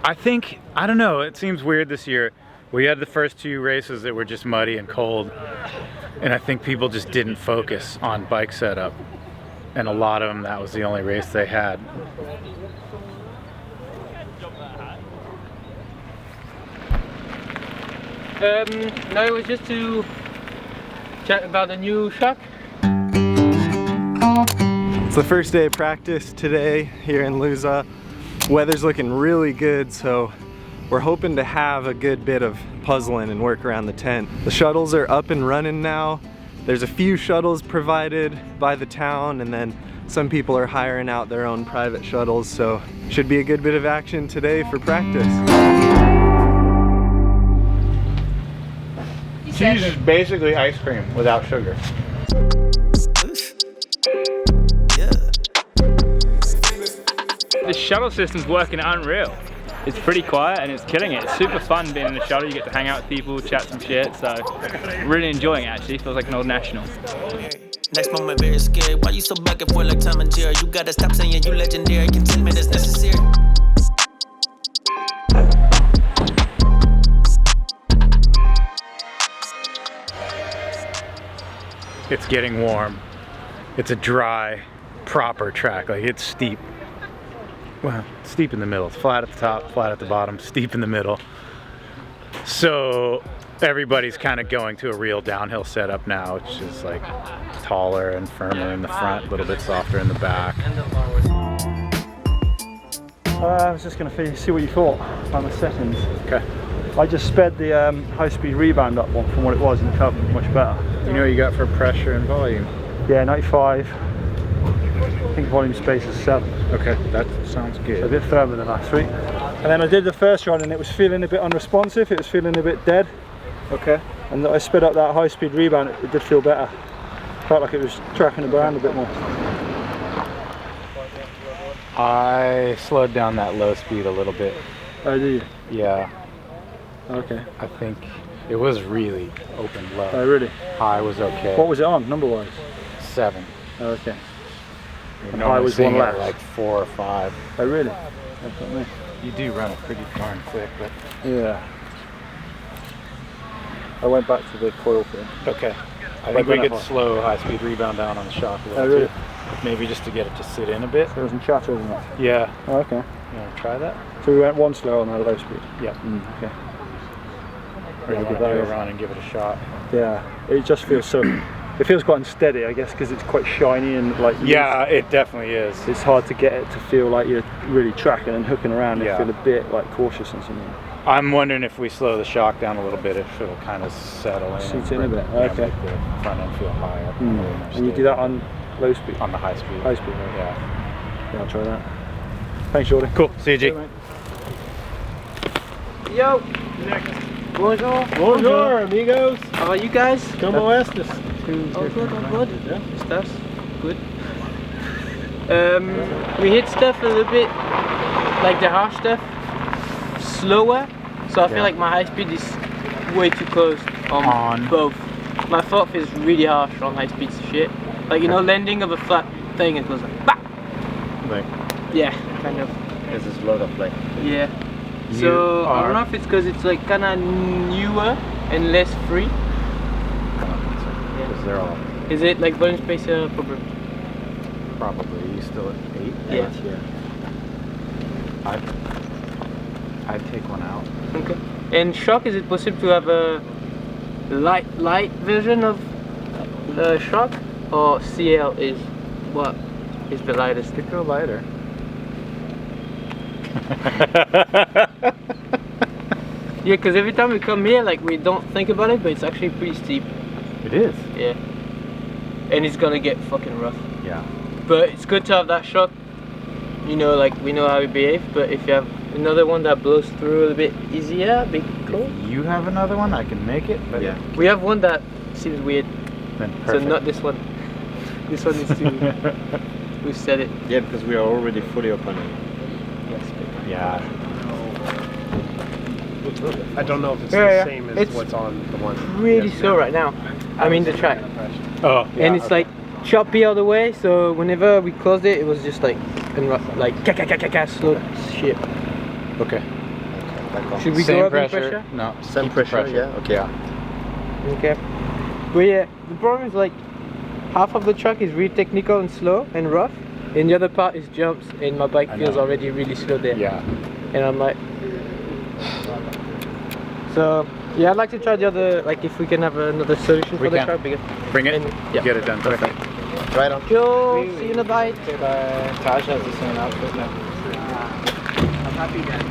I think, I don't know, it seems weird this year. We had the first 2 races that were just muddy and cold, and I think people just didn't focus on bike setup. And a lot of them, that was the only race they had. No, it was just to chat about the new shock. It's the first day of practice today here in Lousa. Weather's looking really good, so we're hoping to have a good bit of puzzling and work around the tent. The shuttles are up and running now. There's a few shuttles provided by the town, and then some people are hiring out their own private shuttles, so should be a good bit of action today for practice. Cheese is basically ice cream without sugar. The shuttle system's working unreal. It's pretty quiet and it's killing it. It's super fun being in the shuttle. You get to hang out with people, chat some shit. So really enjoying it actually. Feels like an old national. Next moment very scary. Why you so back and forth like Tom and Jerry? You gotta stop saying you legendary. Contentment is necessary. It's getting warm. It's a dry, proper track. Like, it's steep. Well, steep in the middle. It's flat at the top, flat at the bottom, steep in the middle. So everybody's kind of going to a real downhill setup now, which is like taller and firmer in the front, a little bit softer in the back. I was just going to see what you thought on the settings. Okay. I just sped the high-speed rebound up one from what it was, and it felt much better. You know what you got for pressure and volume? Yeah, 95. I think volume space is 7. Okay, that sounds good. So a bit firmer than last week. And then I did the first run and it was feeling a bit unresponsive, it was feeling a bit dead. Okay. And I sped up that high-speed rebound, it did feel better. Felt like it was tracking the ground a bit more. I slowed down that low speed a little bit. Oh, do you? Yeah. Okay. I think it was really open low. Oh, really? High was okay. What was it on, number-wise? 7. Oh, okay. And high was 1 less. Like 4 or 5. Oh, really? That's not me. You do run it pretty darn quick, but Yeah. I went back to the coil thing. okay. I think we could slow high-speed rebound down on the shock a little really? too. Maybe just to get it to sit in a bit. So there was some chatter, wasn't it? Yeah. Oh, okay. You want to try that? So we went 1 slow on that low speed? Yeah. Okay. Or you want to do a run and give it a shot? Yeah. It just feels so... It feels quite unsteady, I guess, because it's quite shiny and like... Yeah, it definitely is. It's hard to get it to feel like you're really tracking and hooking around. Yeah. You feel a bit like cautious and something. I'm wondering if we slow the shock down a little bit, if it'll kind of settle in. Seat in a bit, Yeah, okay. make the front end feel higher. And you do that on low speed? On the high speed. High speed, right? Yeah. Yeah, I'll try that. Thanks, Jordan. Cool. See you, G. Yo! Bonjour! Bonjour, amigos! How are you guys? Como estas? Oh, good, oh, good. Stuff's good. We hit stuff a little bit, like the harsh stuff, slower. So I feel like my high speed is way too close on both. My foot is really harsh on high speed shit. Like, you know, landing of a flat thing, it goes like, bah! Like, yeah, kind of. this is load up like. Yeah. So I don't know if it's because it's like kind of newer and less free. Because they're all. Is it like volume space problem? Probably. You still at 8? Yeah. I'd take one out. Okay. And shock, is it possible to have a light version of the shock, or CL is what is the lightest? Could go lighter. Yeah, because every time we come here, like, we don't think about it, but it's actually pretty steep. It is. Yeah. And it's gonna get fucking rough. Yeah. But it's good to have that shock. You know, like, we know how we behave, but if you have another one that blows through a little bit easier, be cool. If you have another one, I can make it. But yeah. We have one that seems weird. Then so perfect. not this one. This one needs to... we set it. Yeah, because we are already fully open. Yes. Yeah. I don't know if it's the same as it's what's on the one. Really slow right now. I mean the track. Oh. Yeah, and it's like choppy all the way. So whenever we closed it, it was just like slow shit. Okay. Should we Same go up in pressure? pressure? No. Same keep the pressure, yeah? Okay. Yeah. Okay. But yeah, the problem is like half of the track is really technical and slow and rough, and the other part is jumps, and my bike feels already really slow there. Yeah. And I'm like, so yeah, I'd like to try the other, like if we can have another solution for the track. Because Bring it. yeah. Get it done. Perfect. Right on. Cool. See you in the bite. Taj has the same outfit now. I'm happy then.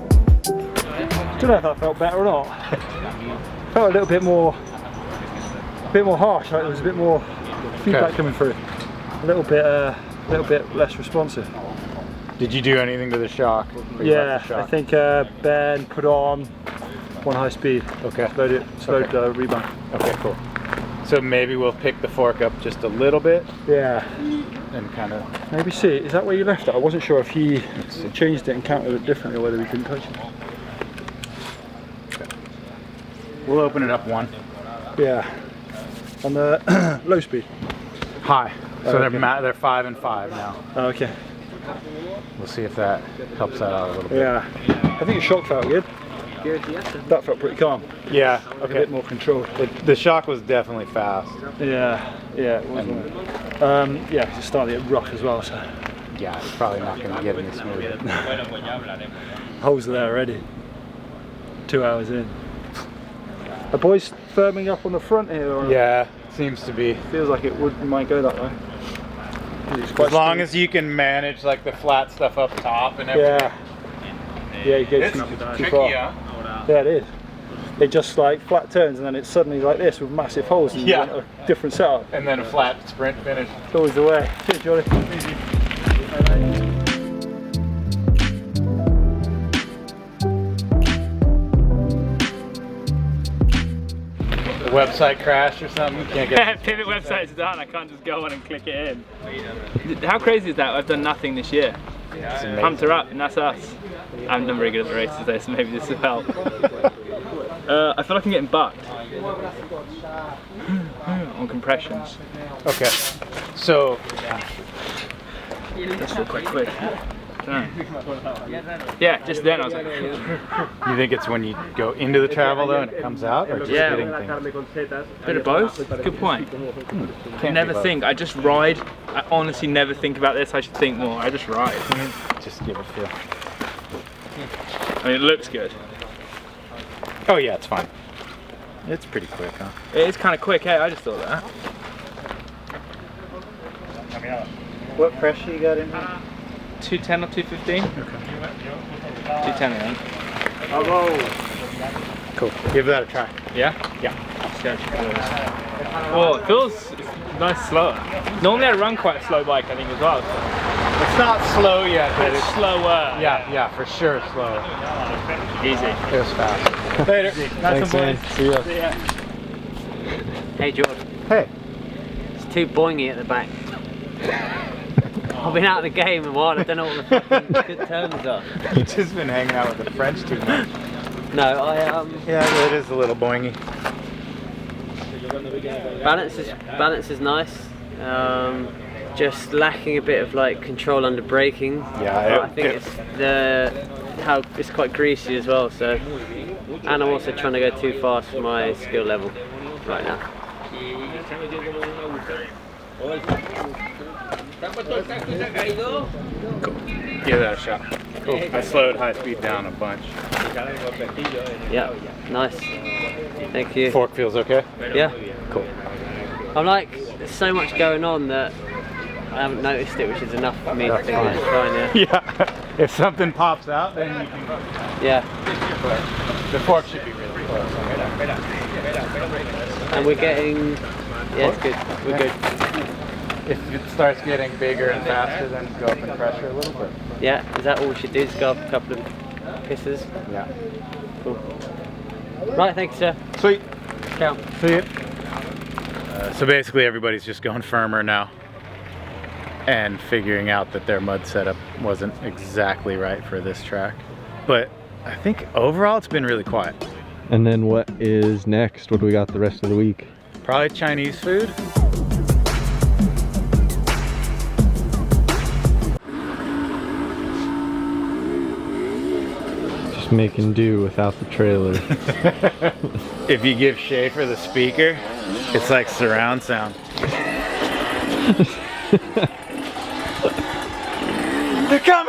I don't know if that felt better or not. Felt a little bit more harsh. Like there was a bit more feedback coming through. A little bit less responsive. Did you do anything to the shock? Yeah, I think Ben put on one high speed. Okay. Slowed the rebound. Okay, cool. So maybe we'll pick the fork up just a little bit Yeah. and kind of. Maybe see. Is that where you left it? I wasn't sure if he changed it and counted it differently, or whether we couldn't touch it. We'll open it up one. Yeah. On the low speed. High. So okay. they're 5 and 5 now. Oh, okay. We'll see if that helps that out a little bit. Yeah. I think the shock felt good. That felt pretty calm. Yeah. A bit more controlled. The shock was definitely fast. Yeah. Yeah. It was. Yeah. 'Cause it started to get rough as well. So Yeah, it's probably not going to get any smoother. holes are there already. 2 hours in. Are boys firming up on the front here? Or Yeah, seems to be. Feels like it might go that way. As long as you can manage like the flat stuff up top and everything. Yeah. Yeah, you get too far. huh? Yeah, it is. It just like flat turns and then it's suddenly like this with massive holes and Yeah. a different setup. And then a flat sprint finish. It's always the way. Cheers, Johnny. The website crashed or something. You can't get. Pivot website's done, I can't just go on and click it in. How crazy is that? I've done nothing this year. Pumped her up, and that's us. I haven't done very good at the races today, so maybe this will help. I feel like I'm getting bucked on compressions. Okay. So. That's not quite quick. Yeah, just then I was like, You think it's when you go into the travel though and it comes out, or just hitting things? bit of both. Good point. I never think. I just ride. I honestly never think about this. I should think more. I just ride. Just give it a feel. I mean, it looks good. Oh yeah, it's fine. It's pretty quick, huh? It is kind of quick, hey? I just thought that. What pressure you got in here? 210 or 215? Okay. 210, I think. Cool. Give that a try. Yeah? Yeah. Oh, it feels nice slower. Normally I run quite a slow bike, I think, as well. It's not slow yet, but it's slower. yeah, for sure slower. Easy. It was fast. Later. Thanks, man. See ya. See ya. Hey George, Hey. it's too boingy at the back. I've been out of the game a while, I don't know what the fucking good terms are. You've just been hanging out with the French too much. No, I Yeah, it is a little boingy. balance is nice. Just lacking a bit of like control under braking. Yeah, I think it's how it's quite greasy as well. So, and I'm also trying to go too fast for my skill level right now. Cool. Give that a shot. Cool. I slowed high speed down a bunch. Yeah, nice. Thank you. Fork feels okay? Yeah. Cool. I'm like, there's so much going on that I haven't noticed it, which is enough for me to think that it's fine. Yeah. Yeah. If something pops out, then you can. Yeah. The fork should be really close. And we're getting, yeah, it's good. We're good. If it starts getting bigger and faster, then go up in pressure a little bit. Yeah, is that all we should do? Just go up a couple of pisses? Yeah. Cool. Right, thank you, sir. Sweet. Count. See you. So basically everybody's just going firmer now and figuring out that their mud setup wasn't exactly right for this track. But I think overall it's been really quiet. And then what is next? What do we got the rest of the week? Probably Chinese food. making do without the trailer. If you give Schaefer the speaker, it's like surround sound. They're coming!